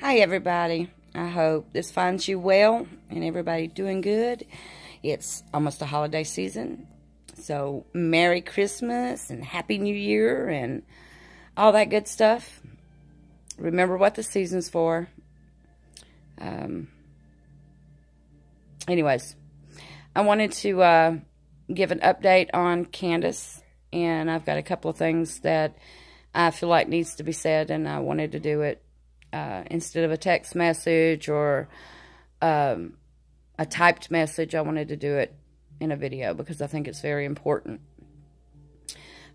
Hi everybody, I hope this finds you well and everybody doing good. It's almost a holiday season, so Merry Christmas and Happy New Year and all that good stuff. Remember what the season's for. Anyways, I wanted to give an update on Candace, and I've got a couple of things that I feel like needs to be said, and I wanted to do it instead of a text message or a typed message. I wanted to do it in a video because I think it's very important.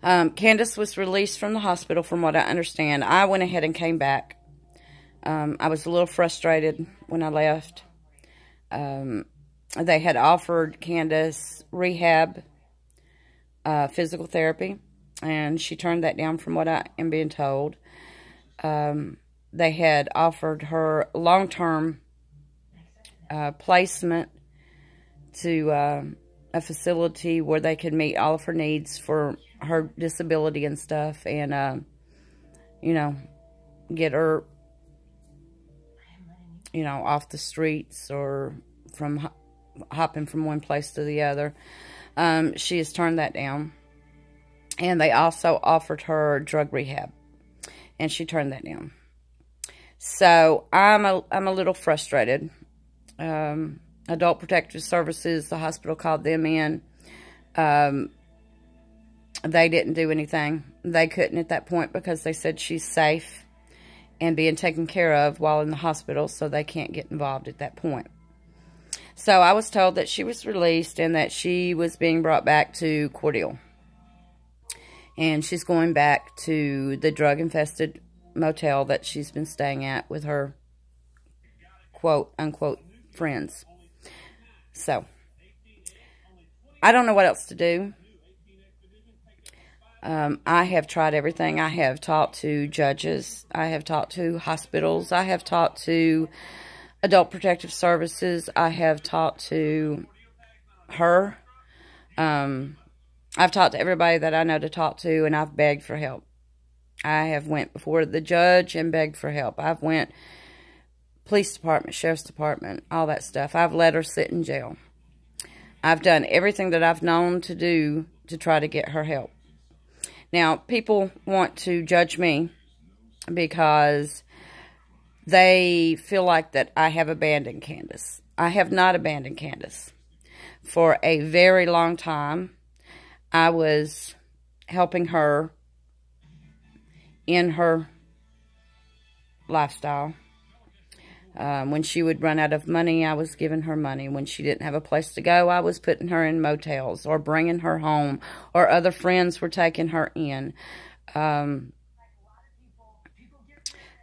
Candace was released from the hospital, from what I understand. I went ahead and came back. I was a little frustrated when I left. They had offered Candace rehab, physical therapy, and she turned that down from what I am being told. They had offered her long-term placement to a facility where they could meet all of her needs for her disability and stuff, and, you know, get her, you know, off the streets or from hopping from one place to the other. She has turned that down. And they also offered her drug rehab, and she turned that down. So I'm a little frustrated. Adult Protective Services, the hospital called them in. They didn't do anything. They couldn't at that point because they said she's safe and being taken care of while in the hospital, so they can't get involved at that point. So I was told that she was released and that she was being brought back to Cordele. And she's going back to the drug-infested motel that she's been staying at with her quote-unquote friends. So, I don't know what else to do. I have tried everything. I have talked to judges. I have talked to hospitals. I have talked to Adult Protective Services. I have talked to her. I've talked to everybody that I know to talk to, and I've begged for help. I have went before the judge and begged for help. I've went police department, sheriff's department, all that stuff. I've let her sit in jail. I've done everything that I've known to do to try to get her help. Now, people want to judge me because they feel like that I have abandoned Candace. I have not abandoned Candace. For a very long time, I was helping her in her lifestyle. When she would run out of money, I was giving her money. When she didn't have a place to go, I was putting her in motels or bringing her home, or other friends were taking her in. I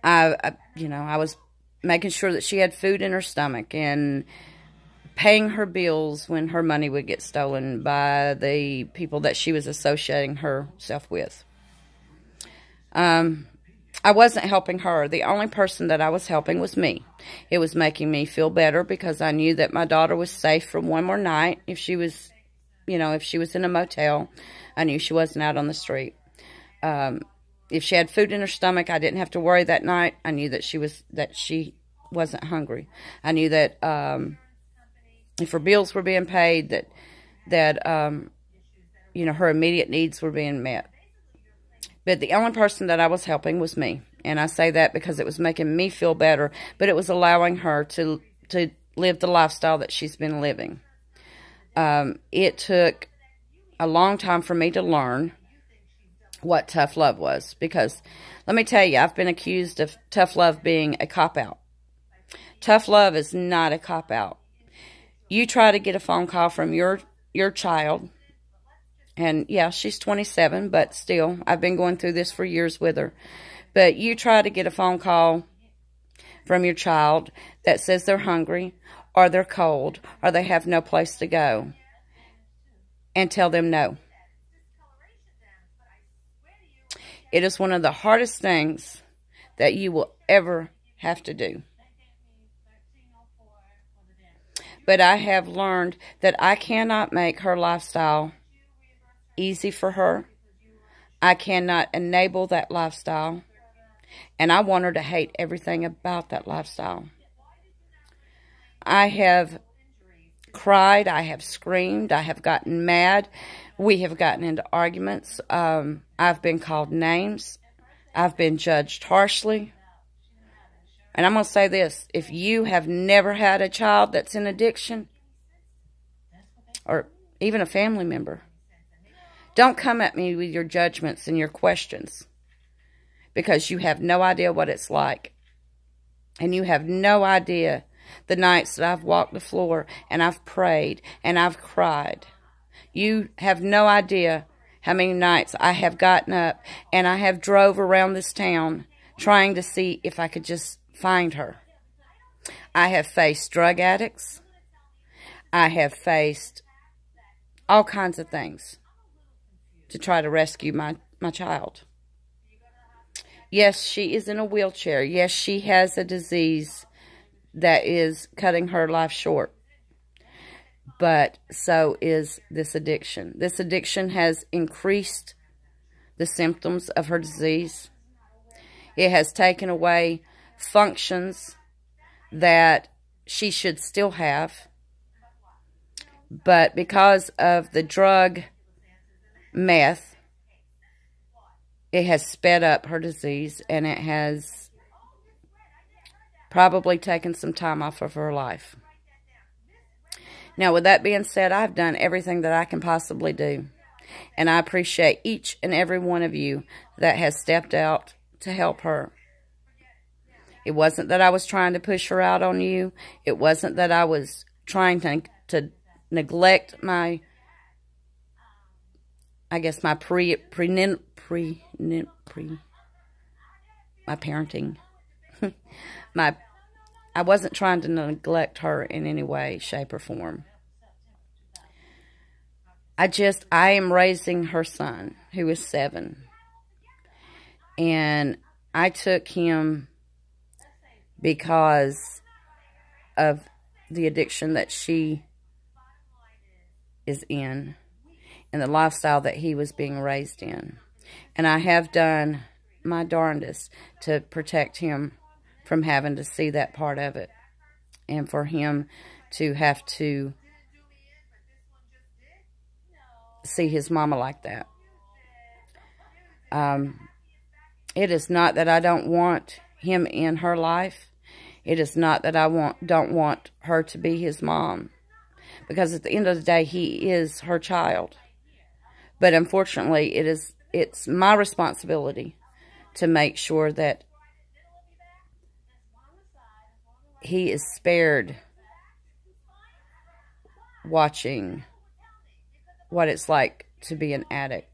was making sure that she had food in her stomach and paying her bills when her money would get stolen by the people that she was associating herself with. I wasn't helping her. The only person that I was helping was me. It was making me feel better because I knew that my daughter was safe for one more night. If she was, if she was in a motel, I knew she wasn't out on the street. If she had food in her stomach, I didn't have to worry that night. I knew that she wasn't hungry. I knew that, if her bills were being paid, that her immediate needs were being met. But the only person that I was helping was me. And I say that because it was making me feel better, but it was allowing her to live the lifestyle that she's been living. It took a long time for me to learn what tough love was. Because, let me tell you, I've been accused of tough love being a cop-out. Tough love is not a cop-out. You try to get a phone call from your child, and yeah, she's 27, but still, I've been going through this for years with her. But you try to get a phone call from your child that says they're hungry, or they're cold, or they have no place to go, and tell them no. It is one of the hardest things that you will ever have to do. But I have learned that I cannot make her lifestyle easy for her. I cannot enable that lifestyle. And I want her to hate everything about that lifestyle. I have cried. I have screamed. I have gotten mad. We have gotten into arguments. I've been called names. I've been judged harshly. And I'm going to say this. If you have never had a child that's in addiction, or even a family member, don't come at me with your judgments and your questions, because you have no idea what it's like. And you have no idea the nights that I've walked the floor and I've prayed and I've cried. You have no idea how many nights I have gotten up and I have drove around this town trying to see if I could just find her. I have faced drug addicts. I have faced all kinds of things to try to rescue my child. Yes, she is in a wheelchair. Yes, she has a disease that is cutting her life short. But so is this addiction. This addiction has increased the symptoms of her disease. It has taken away functions that she should still have. But because of the drug meth, it has sped up her disease, and it has probably taken some time off of her life. Now, with that being said, I've done everything that I can possibly do. And I appreciate each and every one of you that has stepped out to help her. It wasn't that I was trying to push her out on you. It wasn't that I was trying to neglect my, I guess, my my parenting. I wasn't trying to neglect her in any way, shape, or form. I am raising her son, who is 7. And I took him because of the addiction that she is in and the lifestyle that he was being raised in. And I have done my darndest to protect him from having to see that part of it, and for him to have to see his mama like that. It is not that I don't want him in her life. It is not that I don't want her to be his mom, because at the end of the day, he is her child. But unfortunately, it's my responsibility to make sure that he is spared watching what it's like to be an addict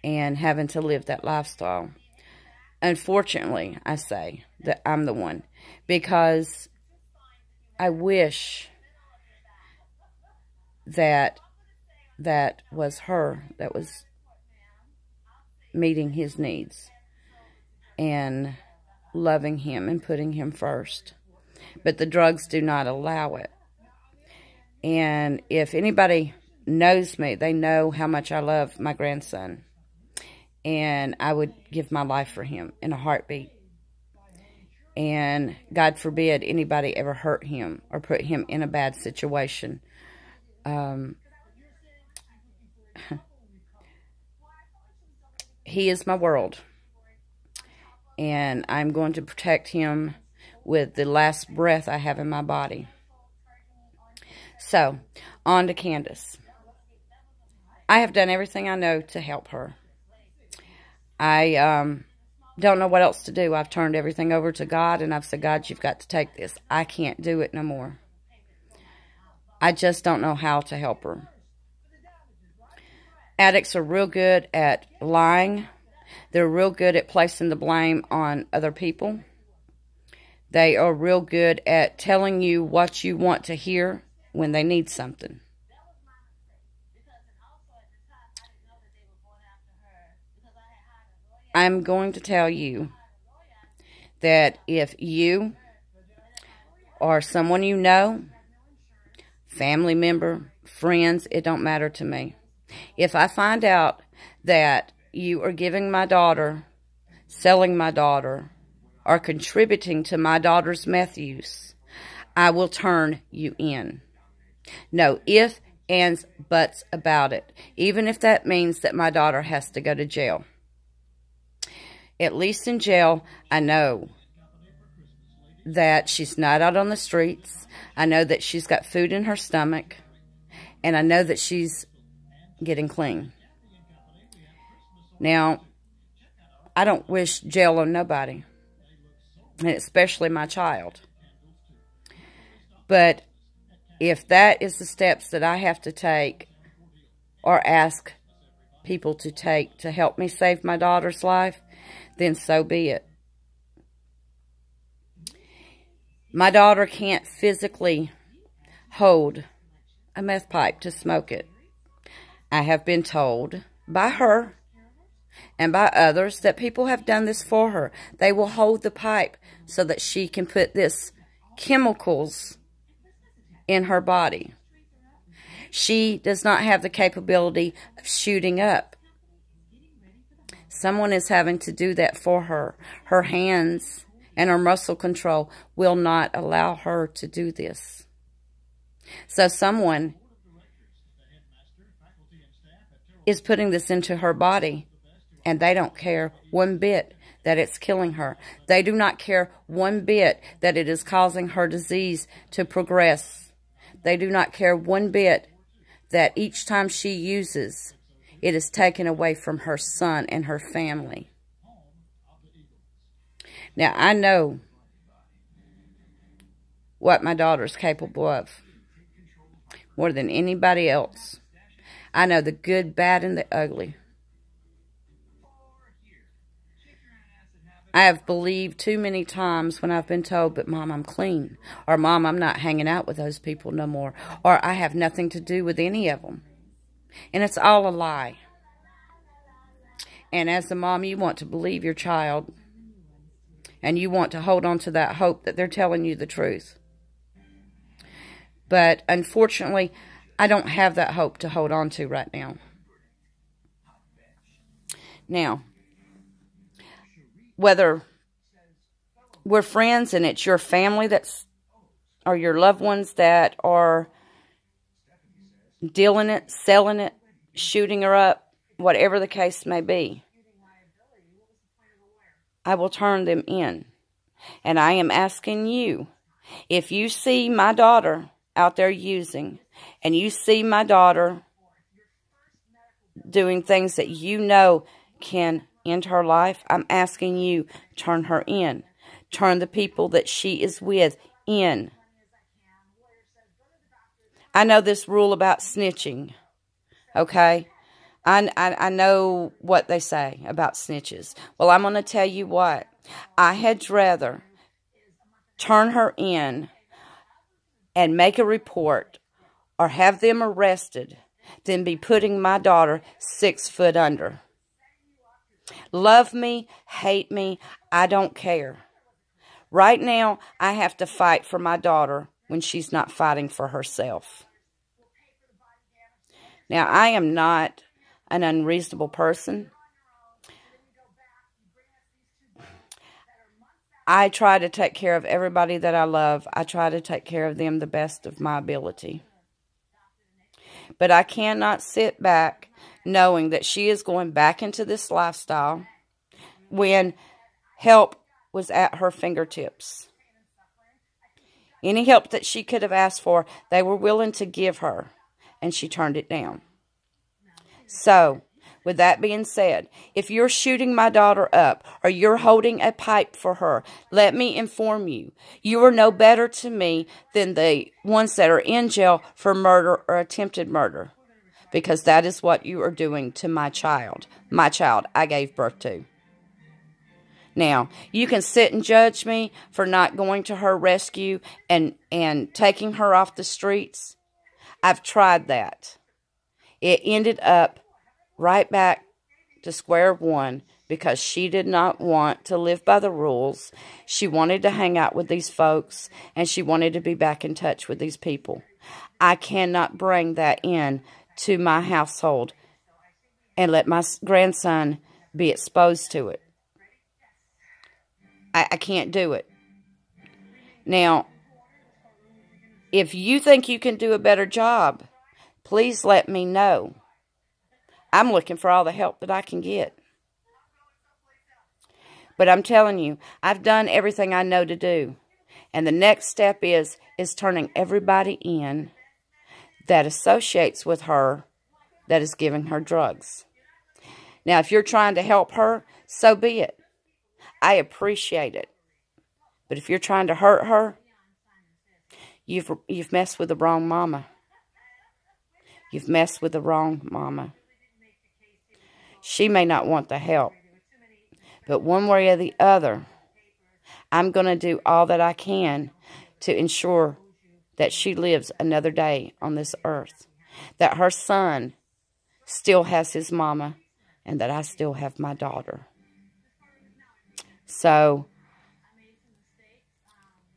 and having to live that lifestyle. Unfortunately, I say that I'm the one, because I wish that was her that was meeting his needs and loving him and putting him first. But the drugs do not allow it. And if anybody knows me, they know how much I love my grandson. And I would give my life for him in a heartbeat. And God forbid anybody ever hurt him or put him in a bad situation. He is my world. And I'm going to protect him with the last breath I have in my body. So, on to Candace. I have done everything I know to help her. I don't know what else to do. I've turned everything over to God, and I've said, God, you've got to take this. I can't do it no more. I just don't know how to help her. Addicts are real good at lying. They're real good at placing the blame on other people. They are real good at telling you what you want to hear when they need something. I'm going to tell you that if you or someone you know, family member, friends, it don't matter to me. If I find out that you are giving my daughter selling my daughter, or contributing to my daughter's meth use, I will turn you in. No ifs, ands, buts about it, even if that means that my daughter has to go to jail. At least in jail, I know that she's not out on the streets. I know that she's got food in her stomach. And I know that she's getting clean. Now, I don't wish jail on nobody, and especially my child. But if that is the steps that I have to take or ask people to take to help me save my daughter's life, then so be it. My daughter can't physically hold a meth pipe to smoke it. I have been told by her and by others that people have done this for her. They will hold the pipe so that she can put this chemicals in her body. She does not have the capability of shooting up. Someone is having to do that for her. Her hands and her muscle control will not allow her to do this. So someone is putting this into her body, and they don't care one bit that it's killing her. They do not care one bit that it is causing her disease to progress. They do not care one bit that each time she uses, it is taken away from her son and her family. Now, I know what my daughter's capable of more than anybody else. I know the good, bad, and the ugly. I have believed too many times when I've been told, but Mom, I'm clean. Or Mom, I'm not hanging out with those people no more. Or I have nothing to do with any of them. And it's all a lie. And as a mom, you want to believe your child. And you want to hold on to that hope that they're telling you the truth. But unfortunately, I don't have that hope to hold on to right now. Now, whether we're friends and it's your family or your loved ones that are dealing it, selling it, shooting her up, whatever the case may be, I will turn them in. And I am asking you, if you see my daughter out there using, and you see my daughter doing things that you know can end her life, I'm asking you, turn her in. Turn the people that she is with in. I know this rule about snitching, okay? I know what they say about snitches. Well, I'm going to tell you what. I had rather turn her in and make a report or have them arrested than be putting my daughter 6 foot under. Love me, hate me, I don't care. Right now, I have to fight for my daughter when she's not fighting for herself. Now, I am not an unreasonable person. I try to take care of everybody that I love. I try to take care of them the best of my ability. But I cannot sit back knowing that she is going back into this lifestyle when help was at her fingertips. Any help that she could have asked for, they were willing to give her, and she turned it down. So, with that being said, if you're shooting my daughter up or you're holding a pipe for her, let me inform you, you are no better to me than the ones that are in jail for murder or attempted murder, because that is what you are doing to my child I gave birth to. Now, you can sit and judge me for not going to her rescue and taking her off the streets. I've tried that. It ended up right back to square one because she did not want to live by the rules. She wanted to hang out with these folks, and she wanted to be back in touch with these people. I cannot bring that in to my household and let my grandson be exposed to it. I can't do it. Now, if you think you can do a better job, please let me know. I'm looking for all the help that I can get. But I'm telling you, I've done everything I know to do. And the next step is turning everybody in that associates with her that is giving her drugs. Now, if you're trying to help her, so be it. I appreciate it. But if you're trying to hurt her, you've messed with the wrong mama. You've messed with the wrong mama. She may not want the help, but one way or the other, I'm going to do all that I can to ensure that she lives another day on this earth, that her son still has his mama, and that I still have my daughter. So,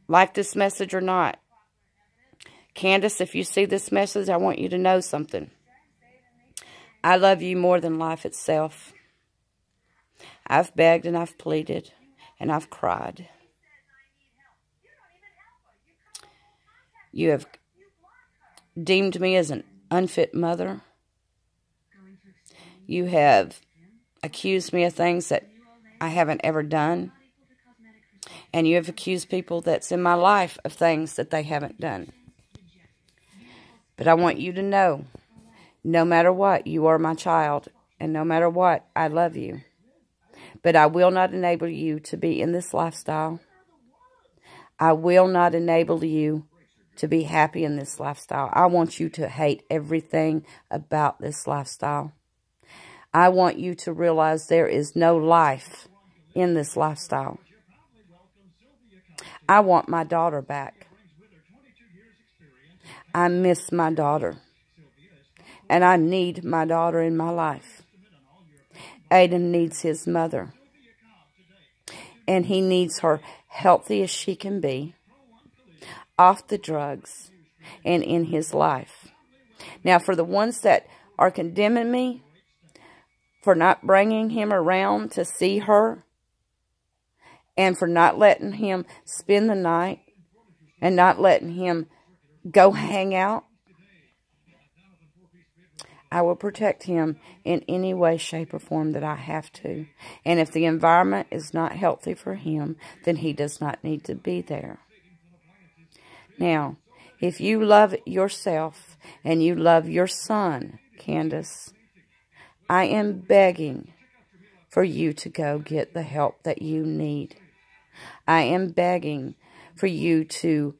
like this message or not, Candace, if you see this message, I want you to know something. I love you more than life itself. I've begged and I've pleaded and I've cried. You have deemed me as an unfit mother. You have accused me of things that I haven't ever done. And you have accused people that's in my life of things that they haven't done. But I want you to know, no matter what, you are my child. And no matter what, I love you. But I will not enable you to be in this lifestyle. I will not enable you to be happy in this lifestyle. I want you to hate everything about this lifestyle. I want you to realize there is no life in this lifestyle. I want my daughter back. I miss my daughter. And I need my daughter in my life. Aiden needs his mother. And he needs her healthy as she can be, off the drugs, and in his life. Now, for the ones that are condemning me for not bringing him around to see her, and for not letting him spend the night, and not letting him go hang out, I will protect him in any way, shape, or form that I have to. And if the environment is not healthy for him, then he does not need to be there. Now, if you love yourself and you love your son, Candace, I am begging for you to go get the help that you need. I am begging for you to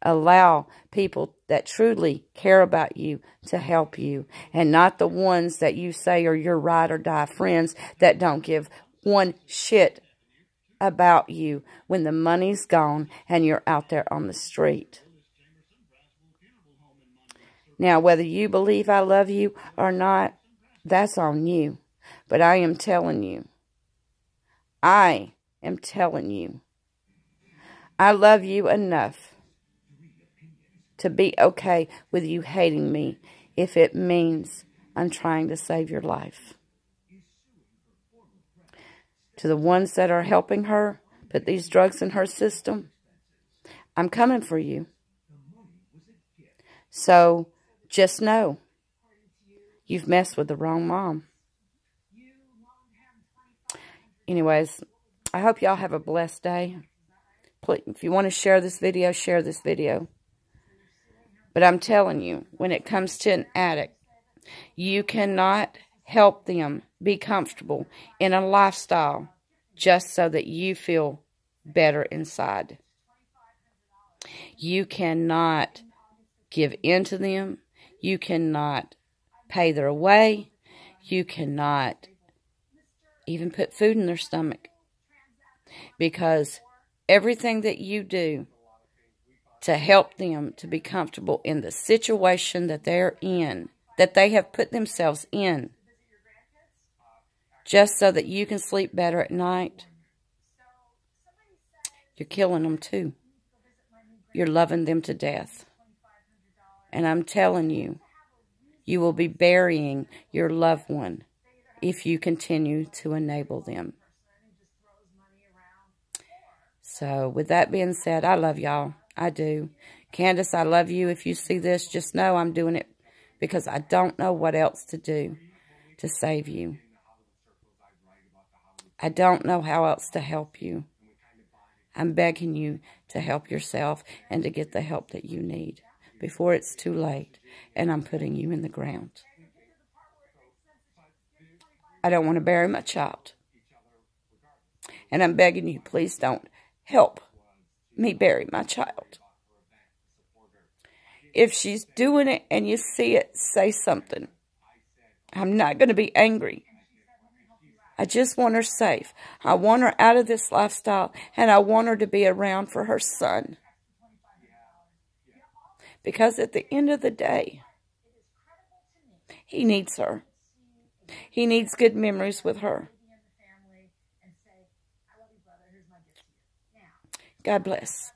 allow people that truly care about you to help you, and not the ones that you say are your ride or die friends that don't give one shit about you when the money's gone and you're out there on the street. Now, whether you believe I love you or not, that's on you. But I am telling you, I love you enough to be okay with you hating me if it means I'm trying to save your life. To the ones that are helping her put these drugs in her system, I'm coming for you. So just know you've messed with the wrong mom. Anyways, I hope y'all have a blessed day. Please, if you want to share this video, share this video. But I'm telling you, when it comes to an addict, you cannot help them be comfortable in a lifestyle just so that you feel better inside. You cannot give in to them. You cannot pay their way. You cannot even put food in their stomach. Because everything that you do to help them to be comfortable in the situation that they're in, that they have put themselves in, just so that you can sleep better at night, you're killing them too. You're loving them to death. And I'm telling you, you will be burying your loved one if you continue to enable them. So with that being said, I love y'all. I do. Candace, I love you. If you see this, just know I'm doing it because I don't know what else to do to save you. I don't know how else to help you. I'm begging you to help yourself and to get the help that you need before it's too late and I'm putting you in the ground. I don't want to bury my child. And I'm begging you, please don't help me bury my child. If she's doing it and you see it, say something. I'm not going to be angry. I just want her safe. I want her out of this lifestyle, and I want her to be around for her son. Because at the end of the day, he needs her. He needs good memories with her. God bless.